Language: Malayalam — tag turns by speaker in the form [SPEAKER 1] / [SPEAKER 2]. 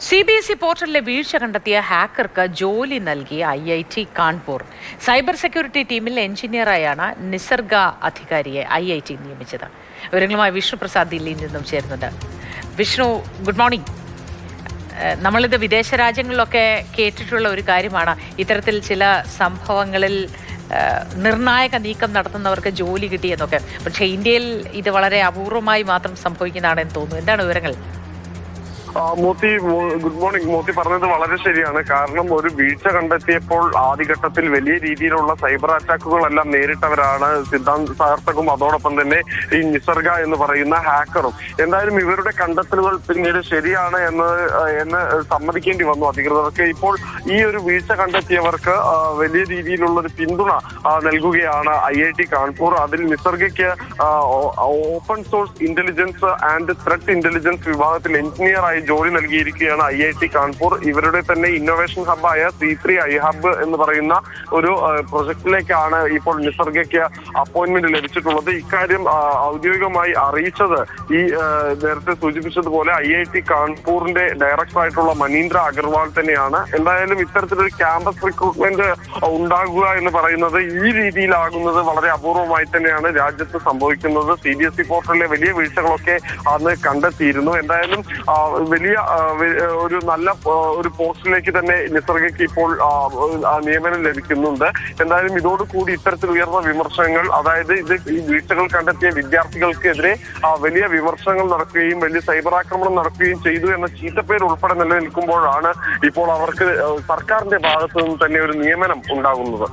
[SPEAKER 1] CBSE പോർട്ടലിലെ വീഴ്ച കണ്ടെത്തിയ ഹാക്കർക്ക് ജോലി നൽകിയ IIT കാൺപൂർ. സൈബർ സെക്യൂരിറ്റി ടീമിൽ എഞ്ചിനീയറായാണ് നിസർഗ അധികാരിയെ IIT നിയമിച്ചത്. വിവരങ്ങളുമായി വിഷ്ണു പ്രസാദ് ദില്ലിയിൽ നിന്നും ചേരുന്നുണ്ട്. Vishnu, good morning. നമ്മളിത് വിദേശ രാജ്യങ്ങളിലൊക്കെ കേട്ടിട്ടുള്ള ഒരു കാര്യമാണ്. ഇത്തരത്തിൽ ചില സംഭവങ്ങളിൽ നിർണായക നീക്കം നടത്തുന്നവർക്ക് ജോലി കിട്ടിയെന്നൊക്കെ. പക്ഷേ ഇന്ത്യയിൽ ഇത് വളരെ അപൂർവമായി മാത്രം സംഭവിക്കുന്നതാണെന്ന് തോന്നുന്നു. എന്താണ് വിവരങ്ങൾ?
[SPEAKER 2] Moti, good morning. മോത്തി പറഞ്ഞത് വളരെ ശരിയാണ്. കാരണം ഒരു വീഴ്ച കണ്ടെത്തിയപ്പോൾ ആദ്യഘട്ടത്തിൽ വലിയ രീതിയിലുള്ള സൈബർ അറ്റാക്കുകളെല്ലാം നേരിട്ടവരാണ് സിദ്ധാന്ത് സാർത്ഥകും അതോടൊപ്പം തന്നെ ഈ നിസർഗ എന്ന് പറയുന്ന ഹാക്കറും. എന്തായാലും ഇവരുടെ കണ്ടെത്തലുകൾ പിന്നീട് ശരിയാണ് എന്ന് സമ്മതിക്കേണ്ടി വന്നു അധികൃതർക്ക്. ഇപ്പോൾ ഈ ഒരു വീഴ്ച കണ്ടെത്തിയവർക്ക് വലിയ രീതിയിലുള്ള ഒരു പിന്തുണ നൽകുകയാണ് IIT കാൺപൂർ. അതിൽ നിസർഗയ്ക്ക് open source intelligence and threat intelligence വിഭാഗത്തിൽ എഞ്ചിനീയറായി ജോലി നൽകിയിരിക്കുകയാണ് IIT കാൺപൂർ. ഇവരുടെ തന്നെ ഇന്നോവേഷൻ ഹബ്ബായ C3 iHub എന്ന് പറയുന്ന ഒരു പ്രൊജക്ടിലേക്കാണ് ഇപ്പോൾ നിസർഗയ്ക്ക് അപ്പോയിന്റ്മെന്റ് ലഭിച്ചിട്ടുള്ളത്. ഇക്കാര്യം ഔദ്യോഗികമായി അറിയിച്ചത് ഈ നേരത്തെ സൂചിപ്പിച്ചതുപോലെ IIT കാൺപൂറിന്റെ ഡയറക്ടറായിട്ടുള്ള മനീന്ദ്ര അഗർവാൾ തന്നെയാണ്. എന്തായാലും ഇത്തരത്തിലൊരു ക്യാമ്പസ് റിക്രൂട്ട്മെന്റ് ഉണ്ടാകുക എന്ന് പറയുന്നത് ഈ രീതിയിലാകുന്നത് വളരെ അപൂർവമായി തന്നെയാണ് രാജ്യത്ത് സംഭവിക്കുന്നത്. CBSE പോർട്ടലിലെ വലിയ വീഴ്ചകളൊക്കെ അന്ന് കണ്ടെത്തിയിരുന്നു. എന്തായാലും വലിയ ഒരു നല്ല ഒരു പോസ്റ്റിലേക്ക് തന്നെ നിസർഗയ്ക്ക് ഇപ്പോൾ നിയമനം ലഭിക്കുന്നുണ്ട്. എന്തായാലും ഇതോടുകൂടി ഇത്തരത്തിൽ ഉയർന്ന വിമർശനങ്ങൾ, അതായത് ഈ വീഴ്ചകൾ കണ്ടെത്തിയ വിദ്യാർത്ഥികൾക്കെതിരെ വലിയ വിമർശനങ്ങൾ നടക്കുകയും വലിയ സൈബർ ആക്രമണം നടക്കുകയും ചെയ്തു എന്ന ചീത്തപ്പേര് ഉൾപ്പെടെ നിലനിൽക്കുമ്പോഴാണ് ഇപ്പോൾ അവർക്ക് സർക്കാരിന്റെ ഭാഗത്തു നിന്ന് തന്നെ ഒരു നിയമനം ഉണ്ടാകുന്നത്.